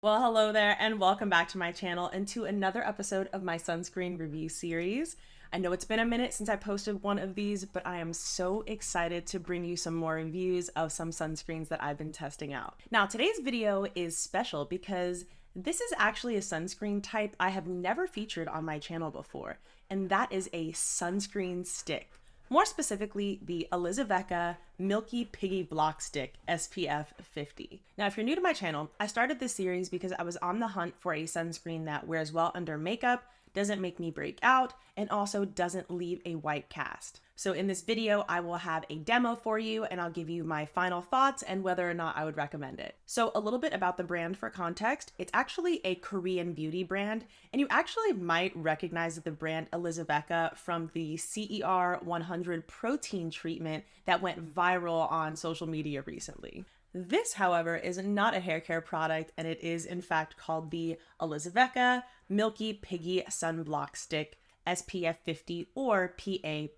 Well, hello there, and welcome back to my channel and to another episode of my sunscreen review series. I know it's been a minute since I posted one of these, but I am so excited to bring you some more reviews of some sunscreens that I've been testing out. Now, today's video is special because this is actually a sunscreen type I have never featured on my channel before, and that is a sunscreen stick. More specifically, the Elizavecca Milky Piggy Block Stick SPF 50. Now, if you're new to my channel, I started this series because I was on the hunt for a sunscreen that wears well under makeup, doesn't make me break out, and also doesn't leave a white cast. So in this video, I will have a demo for you and I'll give you my final thoughts and whether or not I would recommend it. So a little bit about the brand for context. It's actually a Korean beauty brand, and you actually might recognize the brand Elizavecca from the CER 100 protein treatment that went viral on social media recently. This, however, is not a hair care product, and it is in fact called the Elizavecca Milky Piggy Sunblock Stick SPF 50 or PA++.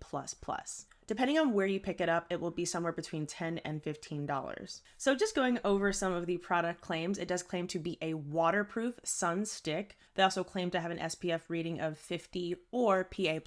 Depending on where you pick it up, it will be somewhere between $10 and $15. So just going over some of the product claims, it does claim to be a waterproof sun stick. They also claim to have an SPF rating of 50 or PA++,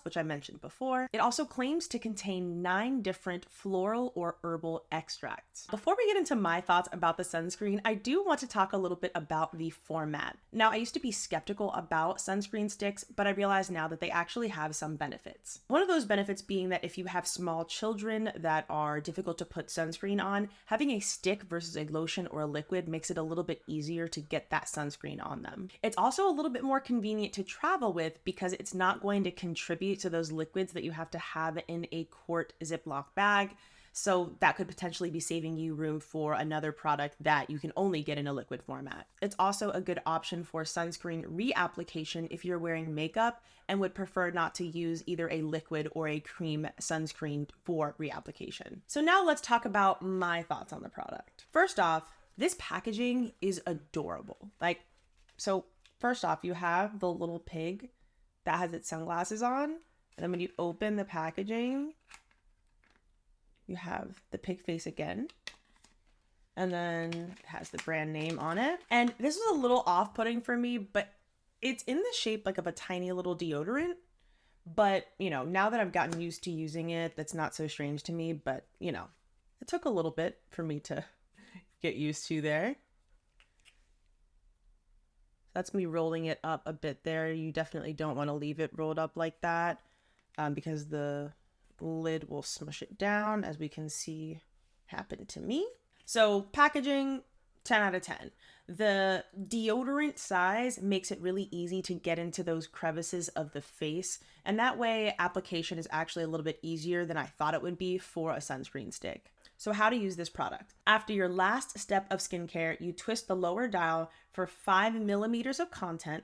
which I mentioned before. It also claims to contain 9 different floral or herbal extracts. Before we get into my thoughts about the sunscreen, I do want to talk a little bit about the format. Now, I used to be skeptical about sunscreen sticks, but I realize now that they actually have some benefits. One of those benefits being that if you have small children that are difficult to put sunscreen on, having a stick versus a lotion or a liquid makes it a little bit easier to get that sunscreen on them. It's also a little bit more convenient to travel with because it's not going to contribute to those liquids that you have to have in a quart Ziploc bag. So that could potentially be saving you room for another product that you can only get in a liquid format. It's also a good option for sunscreen reapplication if you're wearing makeup and would prefer not to use either a liquid or a cream sunscreen for reapplication. So now let's talk about my thoughts on the product. First off, this packaging is adorable. So first off, you have the little pig that has its sunglasses on, and then when you open the packaging, you have the pig face again, and then it has the brand name on it. And this is a little off-putting for me, but it's in the shape like of a tiny little deodorant. But, now that I've gotten used to using it, that's not so strange to me, but, it took a little bit for me to get used to there. That's me rolling it up a bit there. You definitely don't want to leave it rolled up like that because the lid will smush it down, as we can see happen to me. So packaging, 10 out of 10. The deodorant size makes it really easy to get into those crevices of the face, and that way application is actually a little bit easier than I thought it would be for a sunscreen stick. So how to use this product. After your last step of skincare, you twist the lower dial for 5 millimeters of content,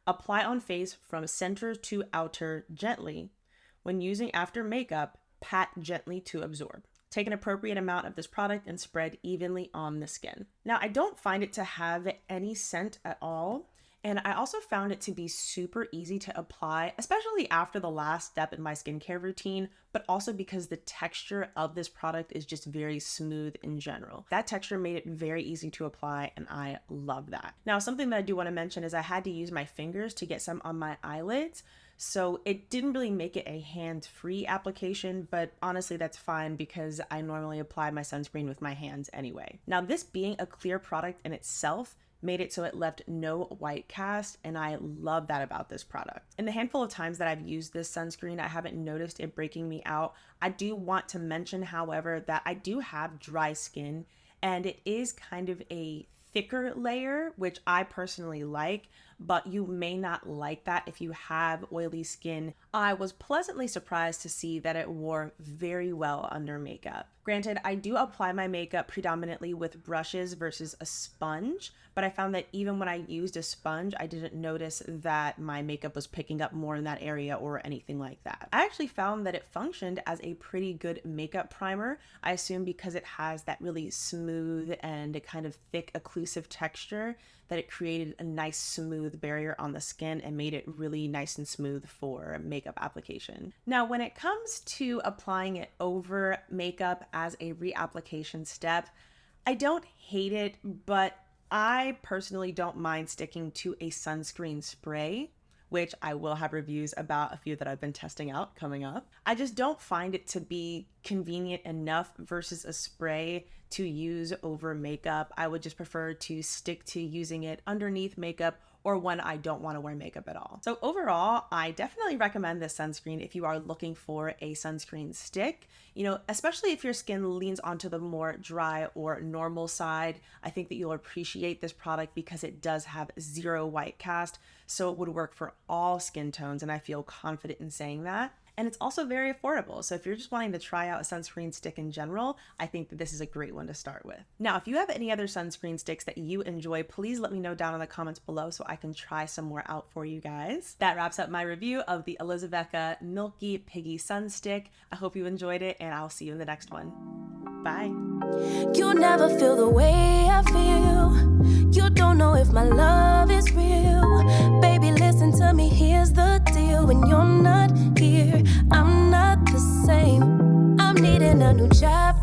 apply on face from center to outer gently. When using after makeup, pat gently to absorb. Take an appropriate amount of this product and spread evenly on the skin. Now, I don't find it to have any scent at all, and I also found it to be super easy to apply, especially after the last step in my skincare routine, but also because the texture of this product is just very smooth in general. That texture made it very easy to apply, and I love that. Now, something that I do want to mention is I had to use my fingers to get some on my eyelids. So it didn't really make it a hand-free application, but honestly that's fine because I normally apply my sunscreen with my hands anyway. Now, this being a clear product in itself made it so it left no white cast, and I love that about this product. In the handful of times that I've used this sunscreen, I haven't noticed it breaking me out. I do want to mention, however, that I do have dry skin, and it is kind of a thicker layer, which I personally like, but you may not like that if you have oily skin. I was pleasantly surprised to see that it wore very well under makeup. Granted, I do apply my makeup predominantly with brushes versus a sponge, but I found that even when I used a sponge, I didn't notice that my makeup was picking up more in that area or anything like that. I actually found that it functioned as a pretty good makeup primer. I assume because it has that really smooth and a kind of thick, occlusive texture that it created a nice smooth barrier on the skin and made it really nice and smooth for makeup application. Now, when it comes to applying it over makeup as a reapplication step, I don't hate it, but I personally don't mind sticking to a sunscreen spray, which I will have reviews about a few that I've been testing out coming up. I just don't find it to be convenient enough versus a spray to use over makeup. I would just prefer to stick to using it underneath makeup or when I don't want to wear makeup at all. So overall, I definitely recommend this sunscreen if you are looking for a sunscreen stick. You know, especially if your skin leans onto the more dry or normal side, I think that you'll appreciate this product because it does have zero white cast, so it would work for all skin tones, and I feel confident in saying that. And it's also very affordable. So if you're just wanting to try out a sunscreen stick in general, I think that this is a great one to start with. Now, if you have any other sunscreen sticks that you enjoy, please let me know down in the comments below so I can try some more out for you guys. That wraps up my review of the Elizavecca Milky Piggy Sun Stick. I hope you enjoyed it, and I'll see you in the next one. Bye. You never feel the way I feel. You don't know if my love is real. Baby, listen to me, here's the deal. When you're not here, I'm not the same. I'm needing a new chapter.